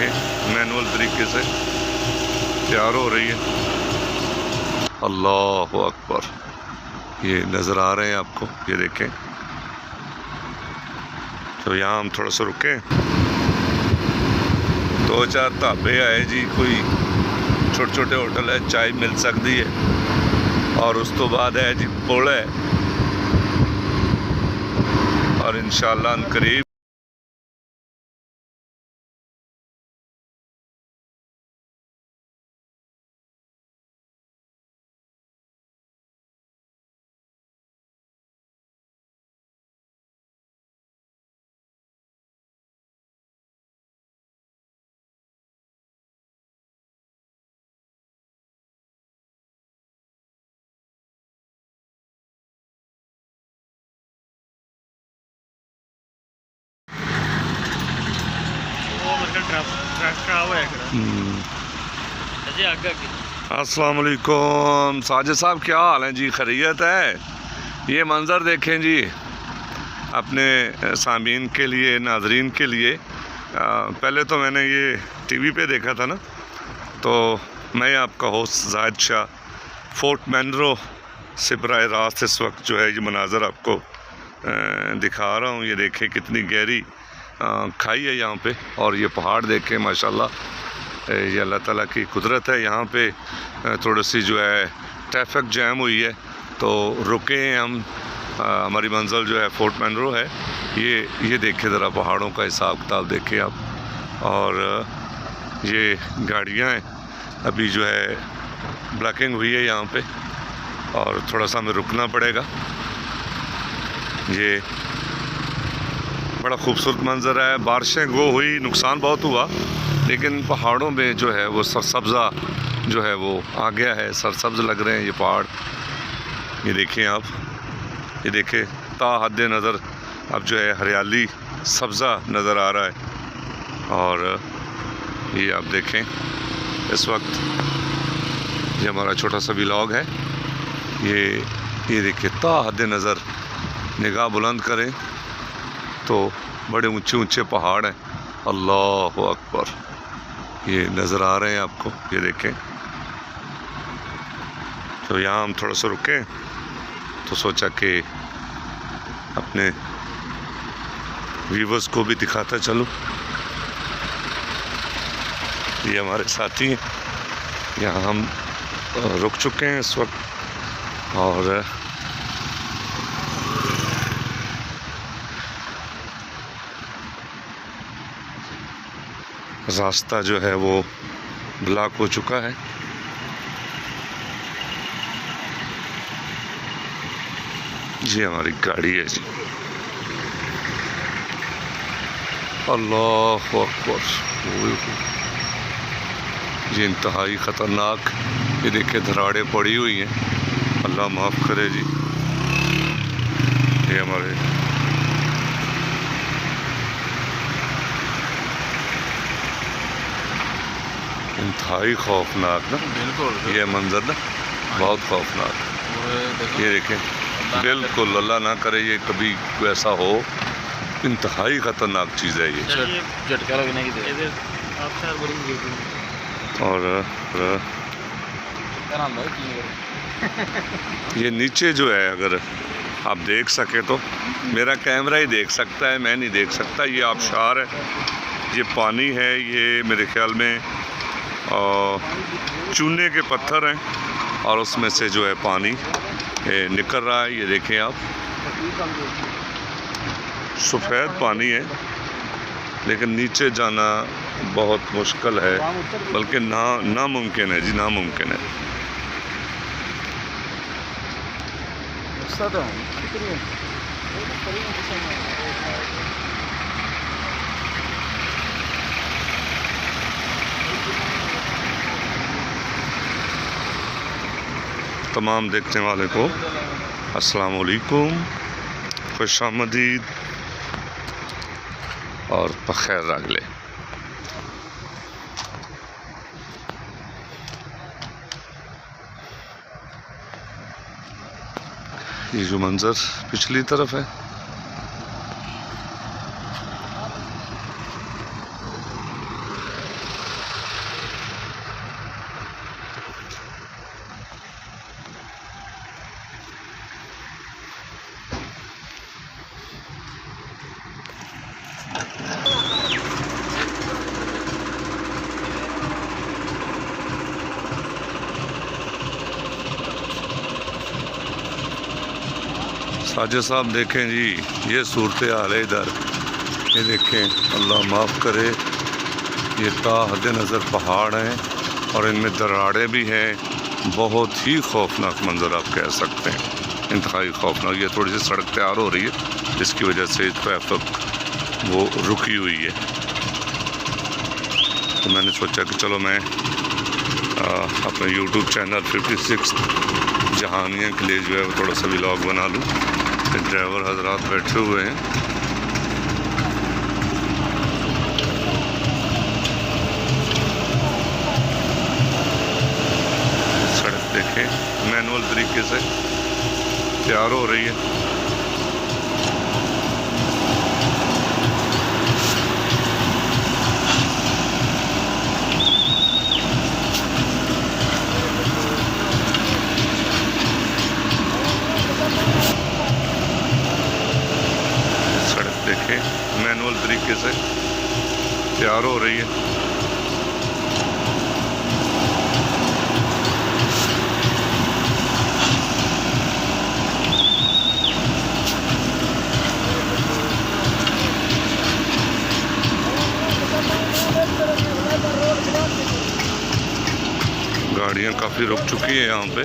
देखें मैनुअल तरीके से तैयार हो रही है। अल्लाह अकबर, ये नज़र आ रहे हैं आपको, ये देखें। तो यहाँ हम थोड़ा सा रुके, 2-4 ढाबे आए जी, कोई छोटे छोटे होटल है, चाय मिल सकती है। और उस तो बाद है जी पुल है, और इंशाअल्लाह अनकरीब अस्सलाम वालेकुम साजिद साहब, क्या हाल है जी? खैरियत है? ये मंज़र देखें जी, अपने सामीन के लिए, नाजरीन के लिए। पहले तो मैंने ये टीवी पे देखा था ना, तो मैं आपका होस्ट जाहिद शाह फोर्ट मैनरो से बराह रास्त इस वक्त जो है ये मनाज़र आपको दिखा रहा हूँ। ये देखें कितनी गहरी खाई है यहाँ पे, और ये पहाड़ देखें माशाल्लाह, ये अल्लाह ताला की कुदरत है। यहाँ पे थोड़ी सी जो है ट्रैफिक जैम हुई है, तो रुके हैं हम। हमारी मंजिल जो है फोर्ट मैनरो है। ये देखें ज़रा पहाड़ों का हिसाब किताब देखें आप, और ये गाड़ियाँ हैं, अभी जो है ब्लॉकिंग हुई है यहाँ पे, और थोड़ा सा हमें रुकना पड़ेगा। ये बड़ा खूबसूरत मंज़र है। बारिशें गो हुई, नुकसान बहुत हुआ, लेकिन पहाड़ों में जो है वो सरसब्ज़ा जो है वो आ गया है, सरसब्ज़ लग रहे हैं ये पहाड़। ये देखें आप, ये देखें ता हद नज़र अब जो है हरियाली सब्ज़ा नज़र आ रहा है। और ये आप देखें इस वक्त ये हमारा छोटा सा व्लॉग है। ये देखिए ता हद नज़र, निगाह बुलंद करें तो बड़े ऊंचे ऊंचे पहाड़ हैं। अल्लाह अकबर, ये नज़र आ रहे हैं आपको, ये देखें। तो यहाँ हम थोड़ा सा रुके, तो सोचा कि अपने व्यूवर्स को भी दिखाता चलूँ। ये हमारे साथी हैं, यहाँ हम रुक चुके हैं इस वक्त, और रास्ता जो है वो ब्लॉक हो चुका है। ये हमारी गाड़ी है जी। अल्लाह अकबर, ये इंतहाई ख़तरनाक, ये देखिए धराड़े पड़ी हुई हैं, अल्लाह माफ़ करे जी। ये हमारे इंतहाई खौफनाक ना, बिल्कुल ये मंजर ना बहुत खौफनाक। ये देखें, बिल्कुल अल्लाह ना करे ये कभी वैसा हो, इंतहाई ख़तरनाक चीज़ है ये। झटका लगने की और ये नीचे जो है, अगर आप देख सके तो, मेरा कैमरा ही देख सकता है, मैं नहीं देख सकता। ये आबशार है, ये पानी है, ये मेरे ख्याल में चूने के पत्थर हैं, और उसमें से जो है पानी निकल रहा है। ये देखें आप, सफ़ेद पानी है, लेकिन नीचे जाना बहुत मुश्किल है, बल्कि नामुमकिन है जी, नामुमकिन है। तमाम देखने वाले को अस्सलाम वालेकुम, खुशामदीद और बखैर रागले। ये जो मंज़र पिछली तरफ है, साजिद साहब देखें जी, ये सूरत हाल है इधर। ये देखें, अल्लाह माफ़ करे, ये ताहद नज़र पहाड़ हैं और इनमें दरारें भी हैं। बहुत ही खौफनाक मंज़र आप कह सकते हैं, इंतहाई खौफनाक। ये थोड़ी सी सड़क तैयार हो रही है जिसकी वजह से ट्रैफिक वो रुकी हुई है। तो मैंने सोचा कि चलो मैं अपने YouTube चैनल 56 जहानिया के लिए जो है वो थोड़ा सा व्लॉग बना लूँ। ड्राइवर हजरात बैठे हुए हैं। सड़क देखें, मैनुअल तरीके से तैयार हो रही है। देखें, मैनुअल तरीके से तैयार हो रही है। गाड़ियां काफ़ी रुक चुकी है यहाँ पे।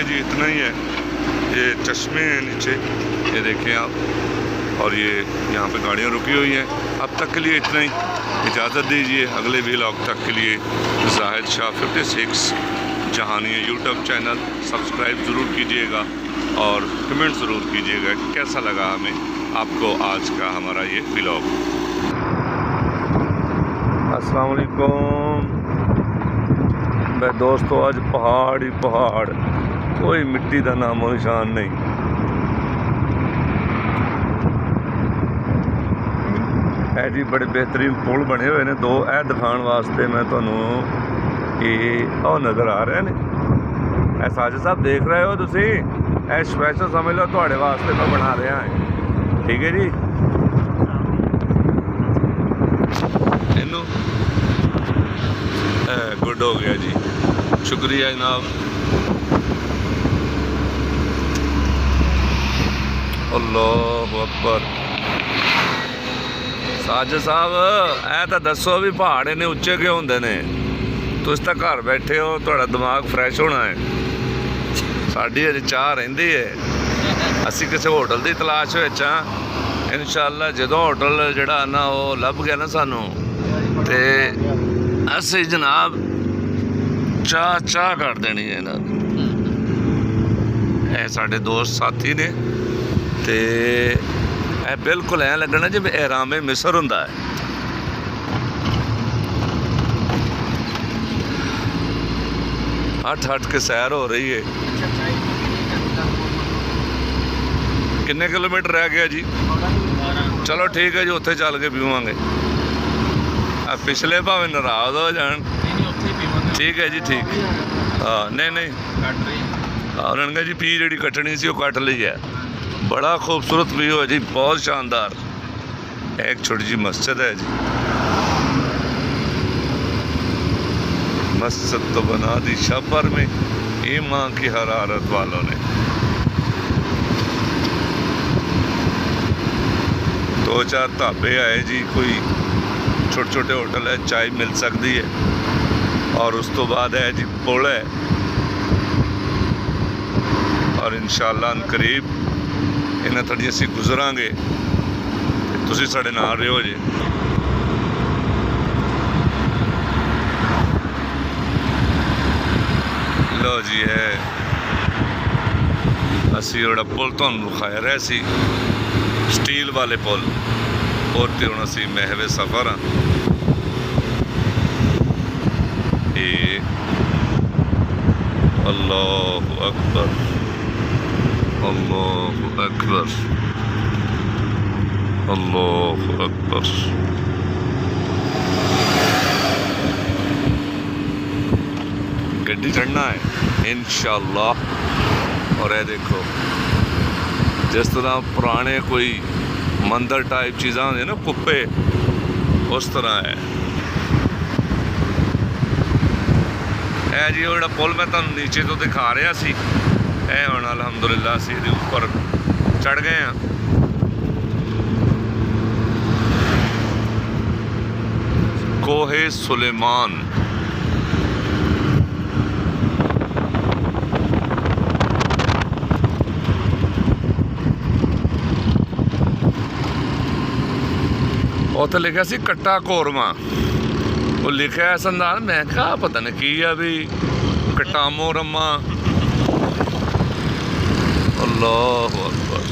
जी इतना ही है। ये चश्मे हैं नीचे, ये देखें आप, और ये यहाँ पे गाड़ियाँ रुकी हुई हैं। अब तक के लिए इतना ही, इजाज़त दीजिए। अगले व्लॉग तक के लिए Zahid Shah 56 Jahania YouTube channel subscribe ज़रूर कीजिएगा और कमेंट ज़रूर कीजिएगा कैसा लगा हमें आपको आज का हमारा ये व्लॉग। अस्सलाम वालेकुम दोस्तों, आज पहाड़ ही पहाड़, कोई मिट्टी का नामो निशान नहीं। है जी, बड़े बेहतरीन पुल बने हुए ने दो। ए दिखाने वास्ते मैं तुहानू ये नज़र आ रहे हैं। साजिद साहब देख रहे हो तुसी, ए स्पैशल समझ लो तुहाडे वास्ते मैं बना रहा है। ठीक है जी, इनू गुड हो गया जी, शुक्रिया जनाब। अल्लाहु अकबर। साजिद साहब ऐ तो दसो भी पहाड़ इन्ने उच्चे क्यों होंदे ने? तुसीं तां घर बैठे हो, तुहाडा दिमाग फ्रैश होना है। साडी अजे चाह रहिंदी है। असीं किसी होटल की तलाश विच हां। इंशाअल्लाह जदों होटल जिहड़ा ना वो लभ गया ना सानू, ते असीं जनाब चाह कर देनी है इन्हां दी। ਇਹ ਸਾਡੇ दोस्त साथी ने, ते ਇਹ बिल्कुल ऐ लगना जिवें एहरामे मिस्र हुंदा है। हट के सैर हो रही है। किन्ने किलोमीटर रह गया जी? चलो ठीक है जी, उत्थे चल के पीवांगे। पिछले भावें नाराज हो जान। ठीक है जी, ठीक। हाँ नहीं उन्होंने जी पी जी कटनी सी कट ली है। बड़ा खूबसूरत व्यू है जी, बहुत शानदार। एक छोटी जी मस्जिद है जी। मस्जिद तो बना दी शहर में ईमान की हरारत वालों ने। दो चार ढाबे आए जी, कोई छोटे छोटे होटल है, चाय मिल सकती है। और उस तो बाद है जी पुल है, और इंशाअल्लाह अनकरीब इन्हां थोड़ी असीं गुजरांगे, तुसीं साडे नाल रहियो जी। लो जी है असीं जिहड़ा पुल तुहानूं विखाया रहे सी, स्टील वाले पुल, और ते हुण असीं महवे सफ़र हाँ। अल्लाहु अकबर, अल्लाहु अकबर, अल्लाहु अकबर। गड्डी चढ़ना है इंशाअल्लाह। और ये देखो जिस तरह पुराने कोई मंदिर टाइप चीज़ां होंदियां ना कुप्पे, उस तरह है। है जी वो पुल मैं तुहानूं नीचे तो दिखा रहा सी, ए हुण अलहमदुलिल्लाह असीं इहदे उपर चढ़ गए हैं। कोहे सुलेमान। उत्थे लिखा सी कट्टा कोरमा, वो लिखा है संदान, मैं कहा पता नहीं की है भी कटामो रम्मा। अल्लाह अकबर।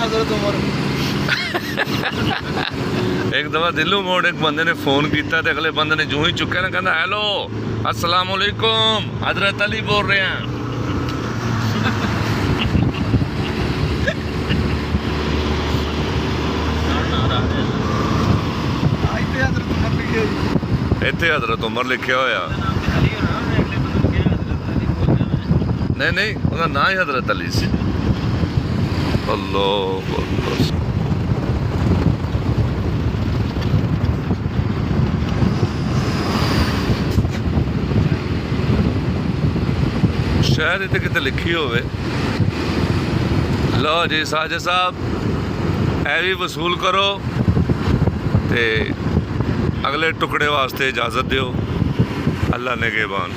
हजरत उमर। एक दफा दिल्लू मोड़ एक बंदे ने फोन किया तो अगले बंदे ने जूं ही चुक्या ना, कहता हेलो अस्सलाम वालेकुम हजरत अली बोल रहे हैं। इत्थे हजरत उमर लिखा होया, नहीं नहीं उसका ना ही हजरत अली से। अल्लाह अकबर। शायद इतने कितने लिखी होवे। लो जी साजिद साहब ए भी वसूल करो ते अगले टुकड़े वास्ते इजाज़त दो। अल्लाह ने गेबान।